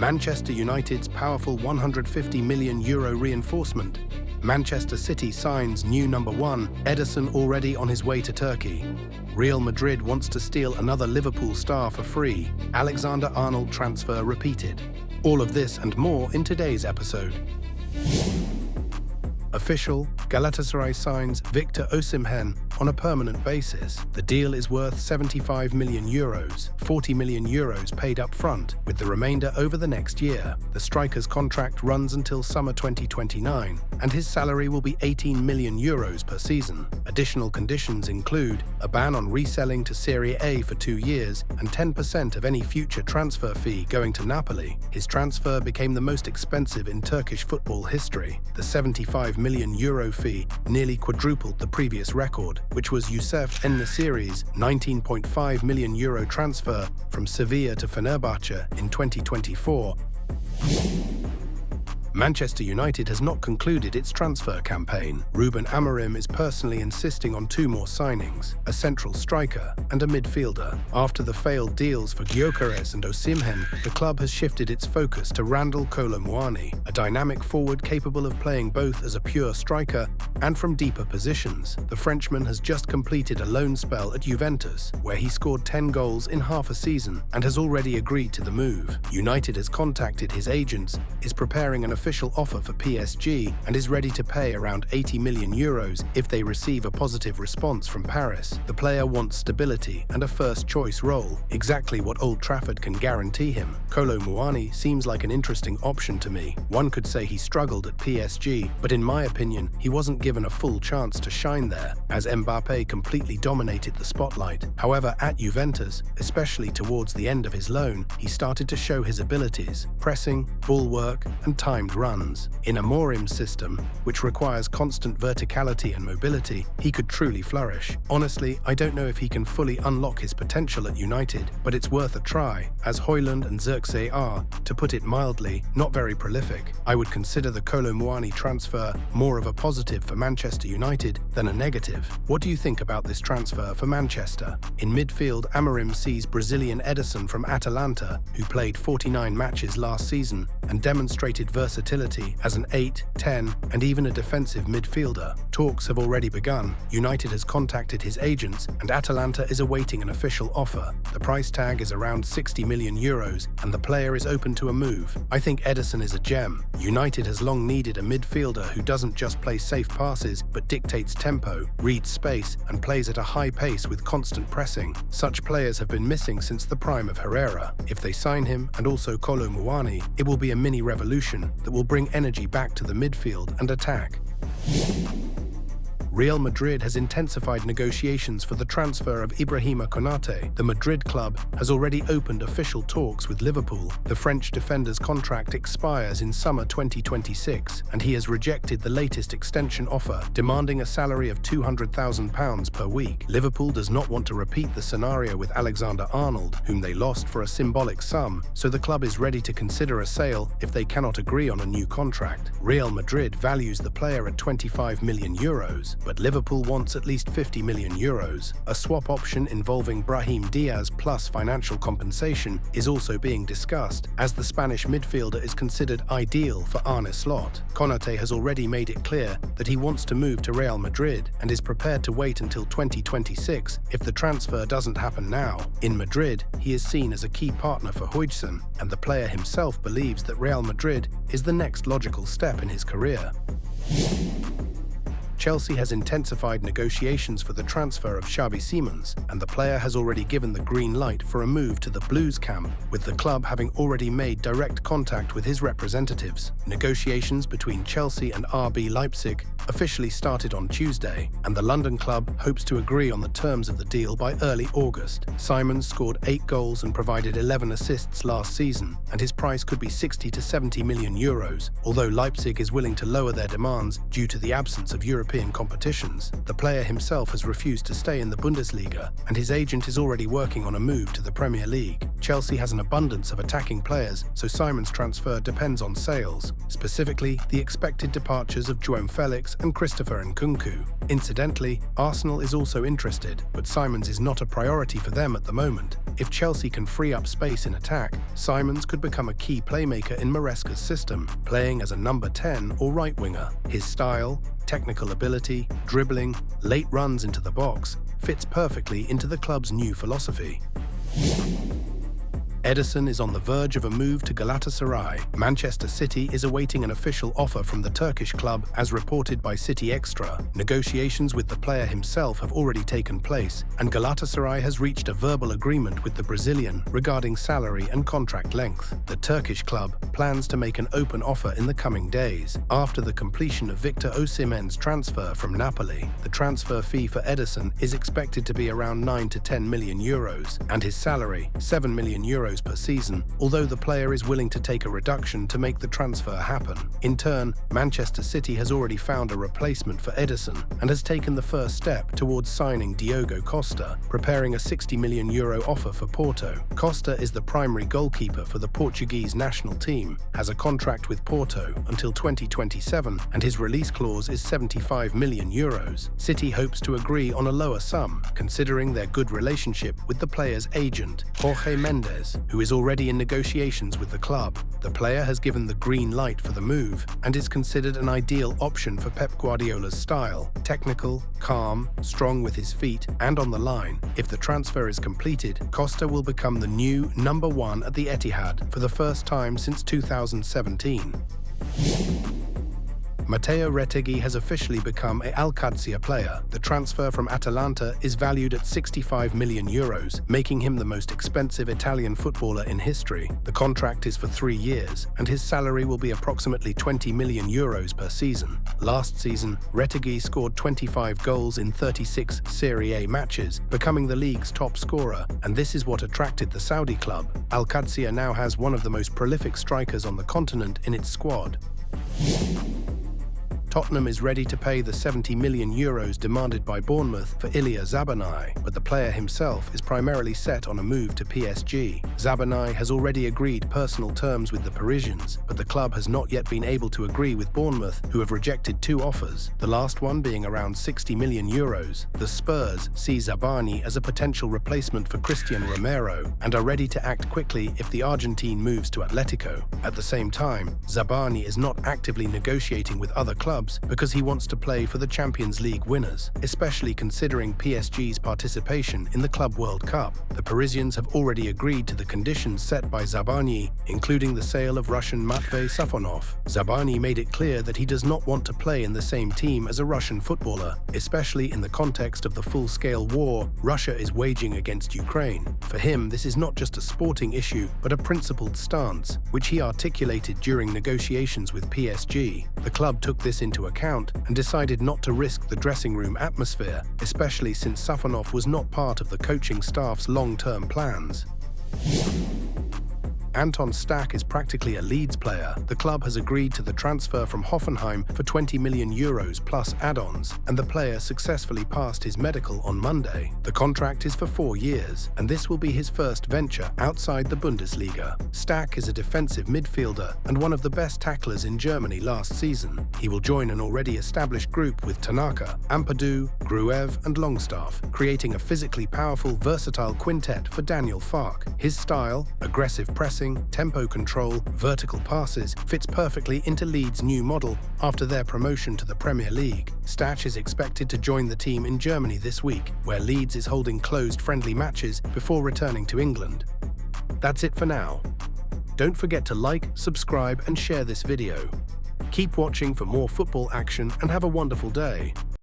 Manchester United's powerful €150 million reinforcement. Manchester City signs new number 1, Ederson, already on his way to Turkey. Real Madrid wants to steal another Liverpool star for free. Alexander-Arnold transfer repeated. All of this and more in today's episode. Official, Galatasaray signs Victor Osimhen on a permanent basis. The deal is worth €75 million, €40 million paid up front, with the remainder over the next year. The striker's contract runs until summer 2029, and his salary will be €18 million per season. Additional conditions include a ban on reselling to Serie A for 2 years and 10% of any future transfer fee going to Napoli. His transfer became the most expensive in Turkish football history. The €75 million fee nearly quadrupled the previous record, which was Youssef En-Nesyri's €19.5 million transfer from Sevilla to Fenerbahce in 2024. Manchester United has not concluded its transfer campaign. Ruben Amorim is personally insisting on 2 more signings, a central striker and a midfielder. After the failed deals for Gyökeres and Osimhen, the club has shifted its focus to Randall Kolo Muani, a dynamic forward capable of playing both as a pure striker and from deeper positions. The Frenchman has just completed a loan spell at Juventus, where he scored 10 goals in half a season and has already agreed to the move. United has contacted his agents, is preparing an official offer for PSG, and is ready to pay around €80 million if they receive a positive response from Paris. The player wants stability and a first-choice role, exactly what Old Trafford can guarantee him. Kolo Muani seems like an interesting option to me. One could say he struggled at PSG, but in my opinion, he wasn't given a full chance to shine there, as Mbappé completely dominated the spotlight. However, at Juventus, especially towards the end of his loan, he started to show his abilities: pressing, ball work, and timed runs. In Amorim's system, which requires constant verticality and mobility, he could truly flourish. Honestly, I don't know if he can fully unlock his potential at United, but it's worth a try, as Højlund and Xerxes are, to put it mildly, not very prolific. I would consider the Kolo Muani transfer more of a positive for Manchester United than a negative. What do you think about this transfer for Manchester? In midfield, Amorim sees Brazilian Ederson from Atalanta, who played 49 matches last season and demonstrated versatility as an 8, 10, and even a defensive midfielder. Talks have already begun. United has contacted his agents, and Atalanta is awaiting an official offer. The price tag is around €60 million, and the player is open to a move. I think Ederson is a gem. United has long needed a midfielder who doesn't just play safe passes, but dictates tempo, reads space, and plays at a high pace with constant pressing. Such players have been missing since the prime of Herrera. If they sign him, and also Kolo Muani, it will be a mini revolution that will bring energy back to the midfield and attack. Real Madrid has intensified negotiations for the transfer of Ibrahima Konaté. The Madrid club has already opened official talks with Liverpool. The French defender's contract expires in summer 2026, and he has rejected the latest extension offer, demanding a salary of £200,000 per week. Liverpool does not want to repeat the scenario with Alexander-Arnold, whom they lost for a symbolic sum, so the club is ready to consider a sale if they cannot agree on a new contract. Real Madrid values the player at €25 million, but Liverpool wants at least €50 million. A swap option involving Brahim Diaz plus financial compensation is also being discussed, as the Spanish midfielder is considered ideal for Arne Slot. Konaté has already made it clear that he wants to move to Real Madrid and is prepared to wait until 2026 if the transfer doesn't happen now. In Madrid, he is seen as a key partner for Højlund, and the player himself believes that Real Madrid is the next logical step in his career. Chelsea has intensified negotiations for the transfer of Xavi Simons, and the player has already given the green light for a move to the Blues camp, with the club having already made direct contact with his representatives. Negotiations between Chelsea and RB Leipzig officially started on Tuesday, and the London club hopes to agree on the terms of the deal by early August. Simons scored 8 goals and provided 11 assists last season, and his price could be €60 to €70 million, although Leipzig is willing to lower their demands due to the absence of European European competitions. The player himself has refused to stay in the Bundesliga, and his agent is already working on a move to the Premier League. Chelsea has an abundance of attacking players, so Simon's transfer depends on sales, specifically the expected departures of João Felix and Christopher Nkunku. Incidentally, Arsenal is also interested, but Simons is not a priority for them at the moment. If Chelsea can free up space in attack, Simons could become a key playmaker in Maresca's system, playing as a number 10 or right winger. His style, technical ability, dribbling, late runs into the box fits perfectly into the club's new philosophy. Ederson is on the verge of a move to Galatasaray. Manchester City is awaiting an official offer from the Turkish club, as reported by City Extra. Negotiations with the player himself have already taken place, and Galatasaray has reached a verbal agreement with the Brazilian regarding salary and contract length. The Turkish club plans to make an open offer in the coming days. After the completion of Victor Osimhen's transfer from Napoli, the transfer fee for Ederson is expected to be around 9 to 10 million euros, and his salary, 7 million euros per season, although the player is willing to take a reduction to make the transfer happen. In turn, Manchester City has already found a replacement for Ederson and has taken the first step towards signing Diogo Costa, preparing a 60 million euro offer for Porto. Costa is the primary goalkeeper for the Portuguese national team, has a contract with Porto until 2027, and his release clause is 75 million euros. City hopes to agree on a lower sum, considering their good relationship with the player's agent, Jorge Mendes, who is already in negotiations with the club. The player has given the green light for the move and is considered an ideal option for Pep Guardiola's style: technical, calm, strong with his feet and on the line. If the transfer is completed, Costa will become the new number 1 at the Etihad for the first time since 2017. Mateo Retegui has officially become an Al-Qadsiah player. The transfer from Atalanta is valued at 65 million euros, making him the most expensive Italian footballer in history. The contract is for 3 years, and his salary will be approximately 20 million euros per season. Last season, Retegui scored 25 goals in 36 Serie A matches, becoming the league's top scorer, and this is what attracted the Saudi club. Al-Qadsiah now has one of the most prolific strikers on the continent in its squad. Tottenham is ready to pay the 70 million euros demanded by Bournemouth for Zabarnyi, but the player himself is primarily set on a move to PSG. Zabarnyi has already agreed personal terms with the Parisians, but the club has not yet been able to agree with Bournemouth, who have rejected 2 offers, the last one being around 60 million euros. The Spurs see Zabarnyi as a potential replacement for Cristian Romero and are ready to act quickly if the Argentine moves to Atletico. At the same time, Zabarnyi is not actively negotiating with other clubs because he wants to play for the Champions League winners, especially considering PSG's participation in the Club World Cup. The Parisians have already agreed to the conditions set by Zabarnyi, including the sale of Russian Mateo Safonov. Zabarnyi made it clear that he does not want to play in the same team as a Russian footballer, especially in the context of the full-scale war Russia is waging against Ukraine. For him, this is not just a sporting issue, but a principled stance, which he articulated during negotiations with PSG. The club took this into account and decided not to risk the dressing room atmosphere, especially since Safonov was not part of the coaching staff's long-term plans. Anton Stach is practically a Leeds player. The club has agreed to the transfer from Hoffenheim for 20 million euros plus add-ons, and the player successfully passed his medical on Monday. The contract is for 4 years, and this will be his first venture outside the Bundesliga. Stach is a defensive midfielder and one of the best tacklers in Germany last season. He will join an already established group with Tanaka, Ampadu, Gruev and Longstaff, creating a physically powerful, versatile quintet for Daniel Farke. His style, aggressive pressing, tempo control, vertical passes, fits perfectly into Leeds' new model after their promotion to the Premier League. Stach is expected to join the team in Germany this week, where Leeds is holding closed friendly matches before returning to England. That's it for now. Don't forget to like, subscribe and share this video. Keep watching for more football action and have a wonderful day.